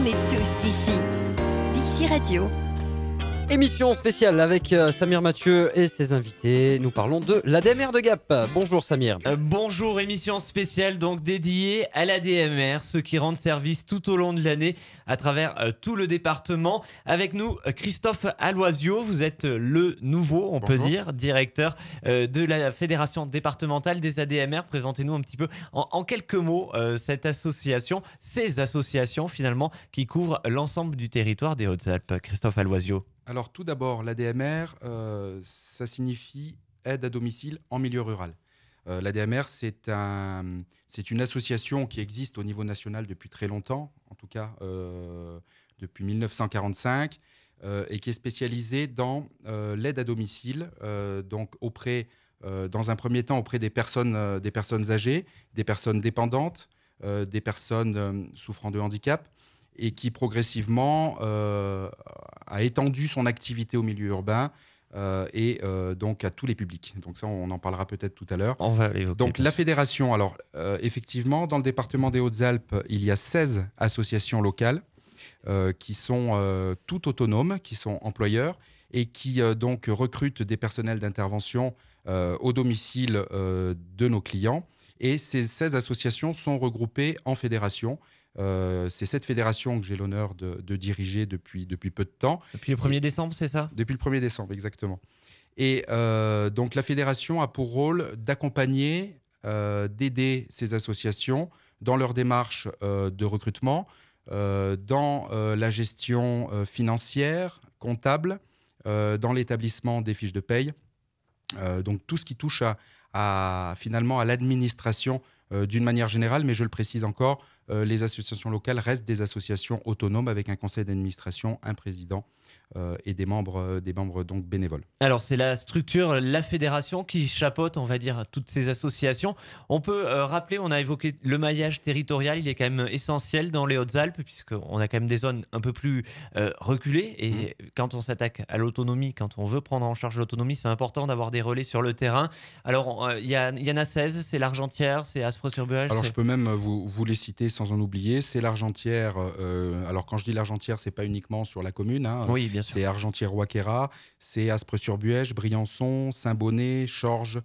est tous d'ici. D'ici Radio. Émission spéciale avec Samir Mathieu et ses invités. Nous parlons de l'ADMR de Gap. Bonjour Samir. Bonjour, émission spéciale donc dédiée à l'ADMR, ceux qui rendent service tout au long de l'année à travers tout le département. Avec nous, Christophe Aloisio, vous êtes le nouveau, on peut dire, directeur de la Fédération départementale des ADMR. Présentez-nous un petit peu en quelques mots cette association, ces associations finalement qui couvrent l'ensemble du territoire des Hautes-Alpes. Christophe Aloisio. Alors tout d'abord, l'ADMR, ça signifie aide à domicile en milieu rural. L'ADMR, c'est une association qui existe au niveau national depuis très longtemps, en tout cas depuis 1945, et qui est spécialisée dans l'aide à domicile, donc dans un premier temps auprès des personnes âgées, des personnes dépendantes, des personnes souffrant de handicap, et qui progressivement a étendu son activité au milieu urbain et donc à tous les publics. Donc ça, on en parlera peut-être tout à l'heure. On va l'évoquer. Donc la fédération, alors effectivement, dans le département des Hautes-Alpes, il y a 16 associations locales qui sont toutes autonomes, qui sont employeurs et qui donc recrutent des personnels d'intervention au domicile de nos clients. Et ces 16 associations sont regroupées en fédérations. C'est cette fédération que j'ai l'honneur de diriger depuis peu de temps. Depuis le 1er décembre, c'est ça ? Depuis le 1er décembre, exactement. Et donc la fédération a pour rôle d'accompagner, d'aider ces associations dans leur démarche de recrutement, dans la gestion financière, comptable, dans l'établissement des fiches de paye. Donc tout ce qui touche finalement à l'administration d'une manière générale, mais je le précise encore, les associations locales restent des associations autonomes avec un conseil d'administration, un président et des membres donc bénévoles. Alors c'est la structure, la fédération qui chapeaute, on va dire, toutes ces associations. On peut rappeler, on a évoqué le maillage territorial, il est quand même essentiel dans les Hautes-Alpes puisqu'on a quand même des zones un peu plus reculées et quand on s'attaque à l'autonomie, quand on veut prendre en charge l'autonomie, c'est important d'avoir des relais sur le terrain. Alors il y en a 16, c'est l'Argentière, c'est Aspres-sur-Buage. Alors je peux même vous les citer sans en oublier. C'est l'Argentière. Alors quand je dis l'Argentière, c'est pas uniquement sur la commune. Oui, bien sûr. C'est Argentière-Ouaquera, c'est Aspres-sur-Buège, Briançon, Saint-Bonnet, Chorges,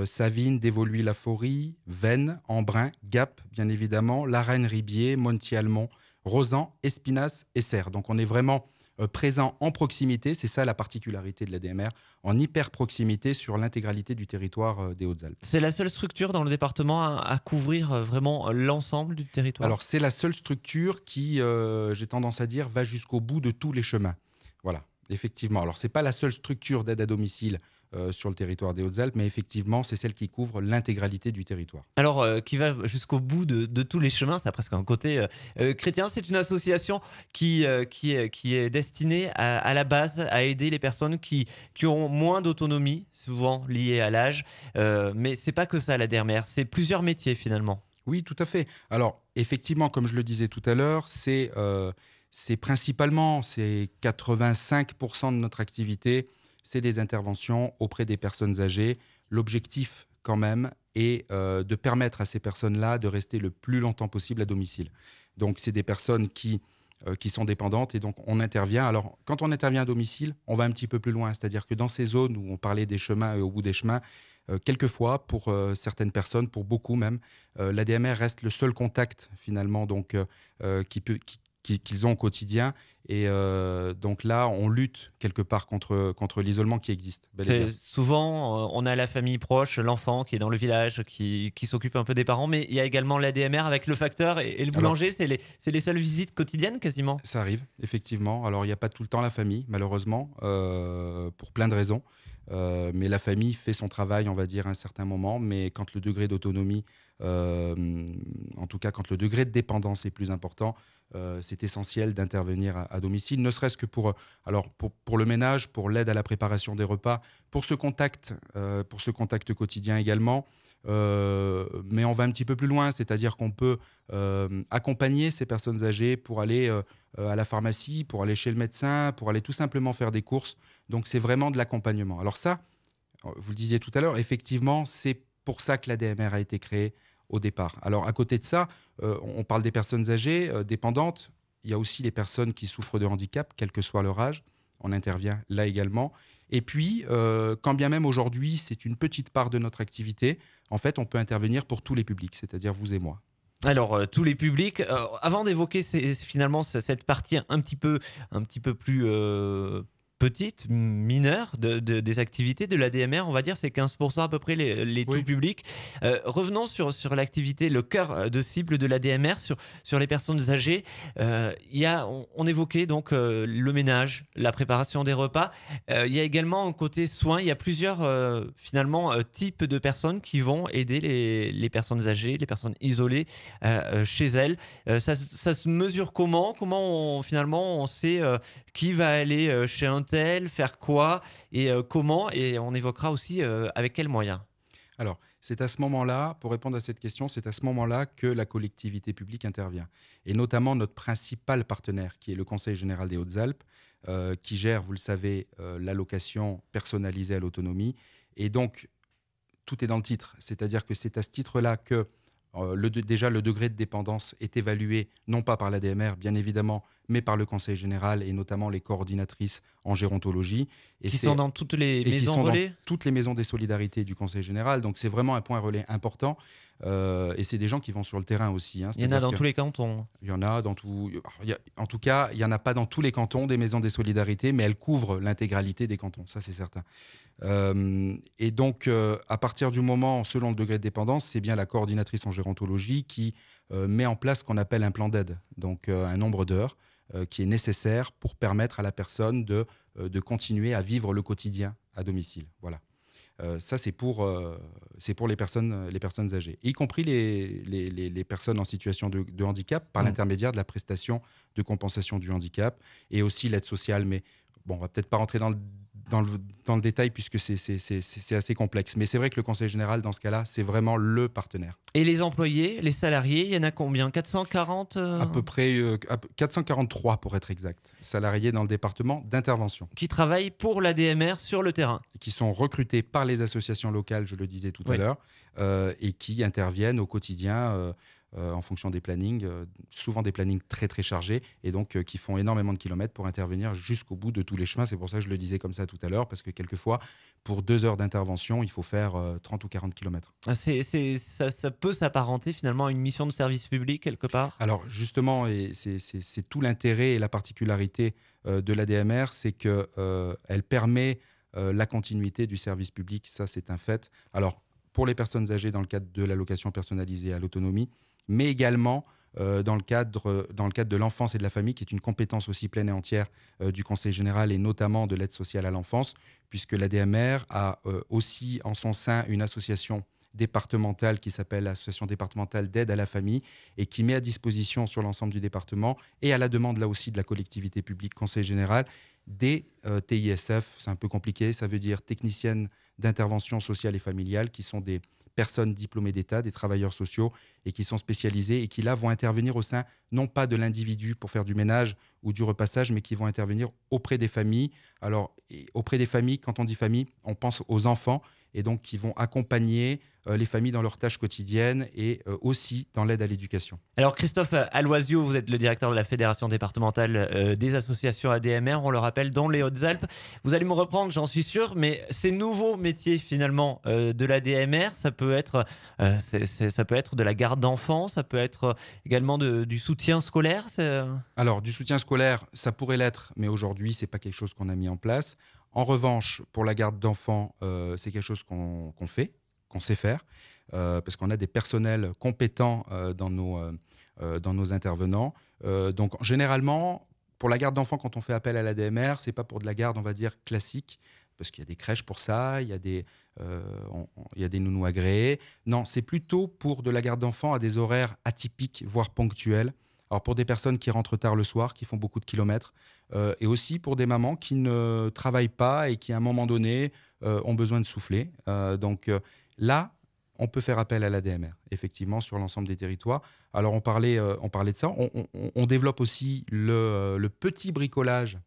Savines, Dévoluy-la-Forêt, Veynes, Embrun, Gap, bien évidemment, La Reine-Ribier, Montier-Almont, Rosan, Espinasse et Serres. Donc on est vraiment présent en proximité, c'est ça la particularité de l'ADMR, en hyper proximité sur l'intégralité du territoire des Hautes-Alpes. C'est la seule structure dans le département à couvrir vraiment l'ensemble du territoire. Alors c'est la seule structure qui, j'ai tendance à dire, va jusqu'au bout de tous les chemins. Voilà, effectivement. Alors c'est pas la seule structure d'aide à domicile sur le territoire des Hautes-Alpes, mais effectivement, c'est celle qui couvre l'intégralité du territoire. Alors, qui va jusqu'au bout de tous les chemins, ça a presque un côté chrétien. C'est une association qui est destinée à la base à aider les personnes qui ont moins d'autonomie, souvent liées à l'âge. Mais c'est pas que ça, l'ADMR, c'est plusieurs métiers finalement. Oui, tout à fait. Alors, effectivement, comme je le disais tout à l'heure, c'est principalement, c'est 85% de notre activité, c'est des interventions auprès des personnes âgées. L'objectif, quand même, est de permettre à ces personnes-là de rester le plus longtemps possible à domicile. Donc, c'est des personnes qui sont dépendantes et donc on intervient. Alors, quand on intervient à domicile, on va un petit peu plus loin. C'est-à-dire que dans ces zones où on parlait des chemins et au bout des chemins, quelquefois, pour certaines personnes, pour beaucoup même, l'ADMR reste le seul contact, finalement, donc, qu'ils ont au quotidien. Et donc là, on lutte quelque part contre l'isolement qui existe. Souvent, on a la famille proche, l'enfant qui est dans le village, qui s'occupe un peu des parents, mais il y a également l'ADMR avec le facteur et le boulanger. Alors, c'est les seules visites quotidiennes quasiment. Ça arrive, effectivement. Alors, il n'y a pas tout le temps la famille, malheureusement, pour plein de raisons. Mais la famille fait son travail, on va dire, à un certain moment. Mais quand le degré d'autonomie, en tout cas quand le degré de dépendance est plus important, c'est essentiel d'intervenir à domicile, ne serait-ce que pour le ménage, pour l'aide à la préparation des repas, pour ce contact quotidien également. Mais on va un petit peu plus loin, c'est-à-dire qu'on peut accompagner ces personnes âgées pour aller à la pharmacie, pour aller chez le médecin, pour aller tout simplement faire des courses. Donc c'est vraiment de l'accompagnement. Alors ça, vous le disiez tout à l'heure, effectivement, c'est pour ça que l'ADMR a été créée au départ. Alors à côté de ça, on parle des personnes âgées, dépendantes. il y a aussi les personnes qui souffrent de handicap, quel que soit leur âge. On intervient là également. Et puis, quand bien même aujourd'hui, c'est une petite part de notre activité, en fait, on peut intervenir pour tous les publics, c'est-à-dire vous et moi. Alors, tous les publics, avant d'évoquer finalement cette partie un petit peu plus petite, mineure des activités de l'ADMR, on va dire, c'est 15% à peu près les Oui. tout publics. Revenons sur l'activité, le cœur de cible de l'ADMR, sur les personnes âgées. On évoquait donc le ménage, la préparation des repas. Il y a également un côté soins. Il y a plusieurs finalement types de personnes qui vont aider les personnes âgées, les personnes isolées chez elles. Ça se mesure comment? Finalement on sait qui va aller chez un tel, faire quoi et comment, et on évoquera aussi avec quels moyens. Alors, c'est à ce moment-là, pour répondre à cette question, c'est à ce moment-là que la collectivité publique intervient. Et notamment notre principal partenaire, qui est le Conseil général des Hautes-Alpes, qui gère, vous le savez, l'allocation personnalisée à l'autonomie. Et donc, tout est dans le titre. C'est-à-dire que c'est à ce titre-là que déjà le degré de dépendance est évalué, non pas par l'ADMR, bien évidemment, mais par le Conseil général et notamment les coordinatrices en gérontologie. Et Qui sont dans toutes les qui maisons sont relais? dans toutes les maisons des solidarités du Conseil général. Donc c'est vraiment un point relais important. Et c'est des gens qui vont sur le terrain aussi. Il y en a dans tous les cantons. Il y en a dans tout. En tout cas, il n'y en a pas dans tous les cantons des maisons des solidarités, mais elles couvrent l'intégralité des cantons, ça c'est certain. Et donc, à partir du moment, selon le degré de dépendance, c'est bien la coordinatrice en gérontologie qui met en place ce qu'on appelle un plan d'aide, donc un nombre d'heures qui est nécessaire pour permettre à la personne de continuer à vivre le quotidien à domicile. Voilà. Ça, c'est pour les personnes âgées, y compris les personnes en situation de handicap par l'intermédiaire de la prestation de compensation du handicap et aussi l'aide sociale. Mais bon, on va peut-être pas rentrer dans le détail puisque c'est assez complexe. Mais c'est vrai que le Conseil général, dans ce cas-là, c'est vraiment le partenaire. Et les employés, les salariés, il y en a combien? 440 À peu près 443 pour être exact, salariés dans le département d'intervention, qui travaillent pour l'ADMR sur le terrain. qui sont recrutés par les associations locales, je le disais tout à Oui. l'heure, et qui interviennent au quotidien en fonction des plannings, souvent des plannings très très chargés, et donc qui font énormément de kilomètres pour intervenir jusqu'au bout de tous les chemins. C'est pour ça que je le disais comme ça tout à l'heure, parce que quelquefois, pour 2 heures d'intervention, il faut faire 30 ou 40 kilomètres. Ça peut s'apparenter finalement à une mission de service public quelque part. Alors justement, et c'est tout l'intérêt et la particularité de l'ADMR, c'est qu'elle permet la continuité du service public, ça c'est un fait. Alors pour les personnes âgées dans le cadre de l'allocation personnalisée à l'autonomie, mais également dans le cadre de l'enfance et de la famille, qui est une compétence aussi pleine et entière du Conseil général et notamment de l'aide sociale à l'enfance, puisque l'ADMR a aussi en son sein une association départementale qui s'appelle l'Association départementale d'aide à la famille et qui met à disposition sur l'ensemble du département et à la demande là aussi de la collectivité publique Conseil général des TISF, c'est un peu compliqué, ça veut dire techniciennes d'intervention sociale et familiale, qui sont des personnes diplômées d'État, des travailleurs sociaux et qui sont spécialisés et qui là vont intervenir au sein non pas de l'individu pour faire du ménage ou du repassage, mais qui vont intervenir auprès des familles. Alors auprès des familles, quand on dit famille, on pense aux enfants et donc qui vont accompagner les familles dans leurs tâches quotidiennes et aussi dans l'aide à l'éducation. Alors Christophe Aloisio, vous êtes le directeur de la Fédération départementale des associations ADMR, on le rappelle, dans les Hautes-Alpes. Vous allez me reprendre, j'en suis sûr, mais ces nouveaux métiers finalement de l'ADMR, ça peut être de la garde d'enfants, ça peut être également du soutien scolaire. Alors du soutien scolaire, ça pourrait l'être, mais aujourd'hui, c'est pas quelque chose qu'on a mis en place. En revanche, pour la garde d'enfants, c'est quelque chose qu'on fait, qu'on sait faire, parce qu'on a des personnels compétents dans nos intervenants. Donc, généralement, pour la garde d'enfants, quand on fait appel à l'ADMR, c'est pas pour de la garde, on va dire, classique, parce qu'il y a des crèches pour ça, il y a des nounous agréés. Non, c'est plutôt pour de la garde d'enfants à des horaires atypiques, voire ponctuels. Alors, pour des personnes qui rentrent tard le soir, qui font beaucoup de kilomètres, et aussi pour des mamans qui ne travaillent pas et qui, à un moment donné, ont besoin de souffler. Donc, là, on peut faire appel à l'ADMR, effectivement, sur l'ensemble des territoires. Alors, on parlait de ça. On développe aussi le petit bricolage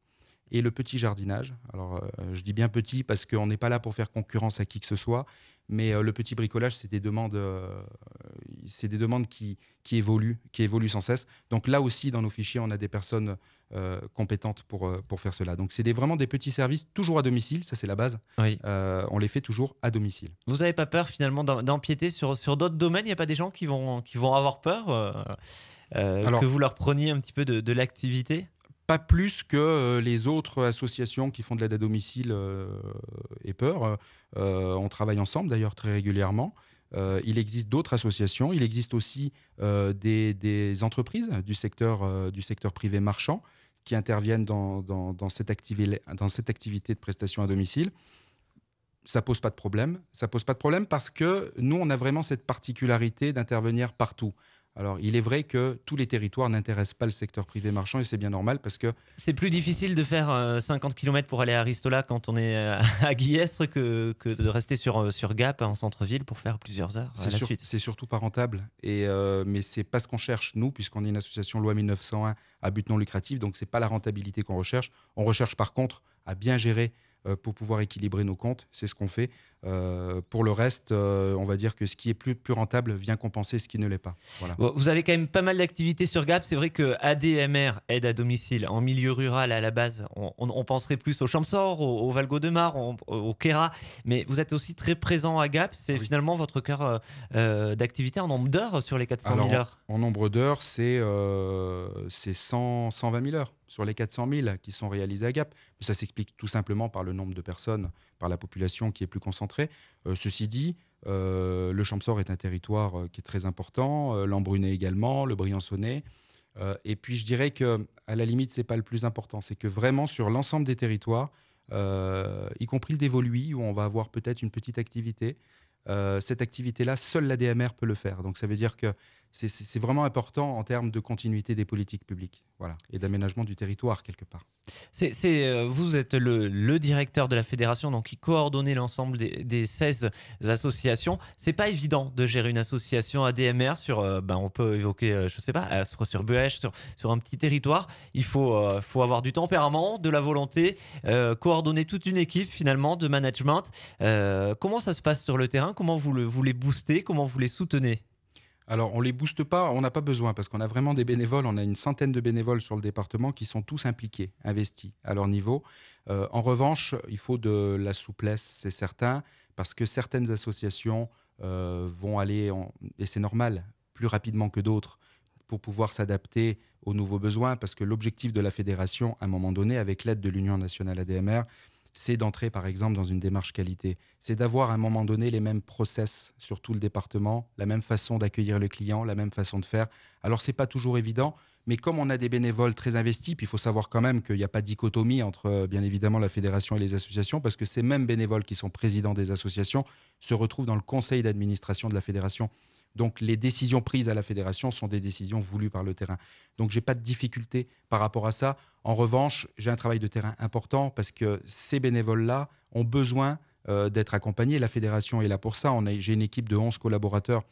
et le petit jardinage. Alors, je dis bien petit parce qu'on n'est pas là pour faire concurrence à qui que ce soit, Mais le petit bricolage, c'est des demandes qui évoluent sans cesse. Donc là aussi, dans nos fichiers, on a des personnes compétentes pour faire cela. Donc c'est vraiment des petits services, toujours à domicile, ça c'est la base. Oui. On les fait toujours à domicile. Vous n'avez pas peur finalement d'empiéter sur d'autres domaines? Il n'y a pas des gens qui vont avoir peur Alors, que vous leur preniez un petit peu de l'activité? pas plus que les autres associations qui font de l'aide à domicile aient peur. On travaille ensemble d'ailleurs très régulièrement. Il existe d'autres associations. Il existe aussi des entreprises du secteur privé marchand qui interviennent dans cette activité de prestation à domicile. Ça pose pas de problème. Ça pose pas de problème parce que nous, on a vraiment cette particularité d'intervenir partout. Alors, il est vrai que tous les territoires n'intéressent pas le secteur privé marchand et c'est bien normal parce que... C'est plus difficile de faire 50 km pour aller à Ristola quand on est à Guillestre que de rester sur Gap en centre-ville pour faire plusieurs heures à la suite. C'est surtout pas rentable. Mais c'est pas ce qu'on cherche, nous, puisqu'on est une association loi 1901 à but non lucratif. Donc, c'est pas la rentabilité qu'on recherche. On recherche par contre à bien gérer pour pouvoir équilibrer nos comptes. C'est ce qu'on fait. Pour le reste, on va dire que ce qui est plus rentable vient compenser ce qui ne l'est pas. Voilà. Bon, vous avez quand même pas mal d'activités sur Gap. C'est vrai que ADMR, aide à domicile, en milieu rural à la base, on penserait plus au Champsaur, au Valgaudemar, au Queyras. Mais vous êtes aussi très présent à Gap. C'est finalement votre cœur d'activité en nombre d'heures sur les 400 000 heures. En nombre d'heures, c'est 120 000 heures sur les 400 000 qui sont réalisées à Gap. Mais ça s'explique tout simplement par le nombre de personnes, par la population qui est plus concentrée. Ceci dit, le Champsaur est un territoire qui est très important, l'Embrunais également, le Briançonnais. Et puis je dirais qu'à la limite, ce n'est pas le plus important. C'est que vraiment sur l'ensemble des territoires, y compris le Dévoluy, où on va avoir peut-être une petite activité, cette activité-là, seule l'ADMR peut le faire. Donc ça veut dire que c'est vraiment important en termes de continuité des politiques publiques, voilà, et d'aménagement du territoire quelque part. Vous êtes le directeur de la fédération, donc qui coordonne l'ensemble des 16 associations. C'est pas évident de gérer une association ADMR sur, on peut évoquer, je sais pas, sur Buech, sur un petit territoire. Il faut avoir du tempérament, de la volonté, coordonner toute une équipe finalement de management. Comment ça se passe sur le terrain? Comment vous les boostez? Comment vous les soutenez? Alors, on ne les booste pas, on n'a pas besoin, parce qu'on a vraiment des bénévoles, on a une centaine de bénévoles sur le département qui sont tous impliqués, investis à leur niveau. En revanche, il faut de la souplesse, c'est certain, parce que certaines associations vont aller, et c'est normal, plus rapidement que d'autres, pour pouvoir s'adapter aux nouveaux besoins, parce que l'objectif de la fédération, à un moment donné, avec l'aide de l'Union nationale ADMR, c'est d'entrer, par exemple, dans une démarche qualité. C'est d'avoir, à un moment donné, les mêmes process sur tout le département, la même façon d'accueillir le client, la même façon de faire. Alors, ce n'est pas toujours évident, mais comme on a des bénévoles très investis, puis il faut savoir quand même qu'il n'y a pas de dichotomie entre, bien évidemment, la fédération et les associations, parce que ces mêmes bénévoles qui sont présidents des associations se retrouvent dans le conseil d'administration de la fédération. Donc, les décisions prises à la fédération sont des décisions voulues par le terrain. Donc, je n'ai pas de difficulté par rapport à ça. En revanche, j'ai un travail de terrain important parce que ces bénévoles-là ont besoin d'être accompagnés. La fédération est là pour ça. J'ai une équipe de 11 collaborateurs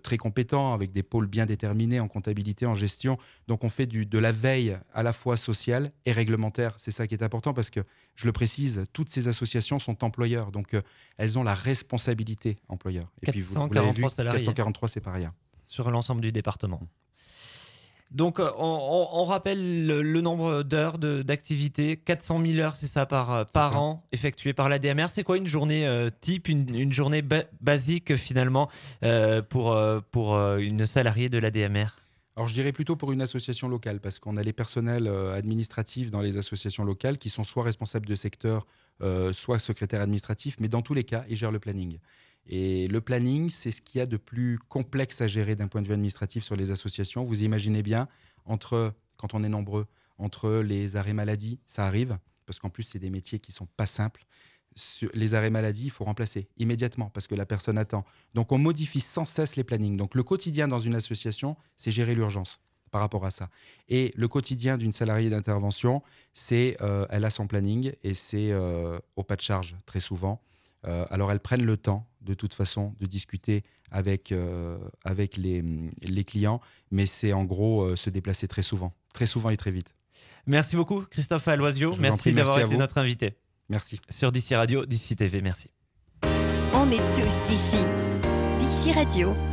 très compétents, avec des pôles bien déterminés en comptabilité, en gestion. Donc, on fait de la veille à la fois sociale et réglementaire. C'est ça qui est important parce que, je le précise, toutes ces associations sont employeurs. Donc, elles ont la responsabilité employeur. Et puis, vous l'avez vu, 443, c'est pas rien. Sur l'ensemble du département. Donc, on rappelle le nombre d'heures d'activité, 400 000 heures, c'est ça, par an, effectuées par l'ADMR. C'est quoi une journée type, une journée basique, finalement, pour une salariée de l'ADMR? Alors, je dirais plutôt pour une association locale, parce qu'on a les personnels administratifs dans les associations locales qui sont soit responsables de secteur, soit secrétaires administratifs, mais dans tous les cas, ils gèrent le planning. Et le planning, c'est ce qu'il y a de plus complexe à gérer d'un point de vue administratif sur les associations. Vous imaginez bien, quand on est nombreux, entre les arrêts maladie, ça arrive, parce qu'en plus, c'est des métiers qui ne sont pas simples. Les arrêts maladie, il faut remplacer immédiatement, parce que la personne attend. Donc, on modifie sans cesse les plannings. Donc, le quotidien dans une association, c'est gérer l'urgence par rapport à ça. Et le quotidien d'une salariée d'intervention, c'est elle a son planning et c'est au pas de charge, très souvent. Alors, elles prennent le temps, de toute façon, de discuter avec les clients, mais c'est en gros se déplacer très souvent et très vite. Merci beaucoup, Christophe Aloisio. Merci d'avoir été notre invité. Merci. Sur DC Radio, DC TV, merci. En On est tous d'ici. D'ici Radio.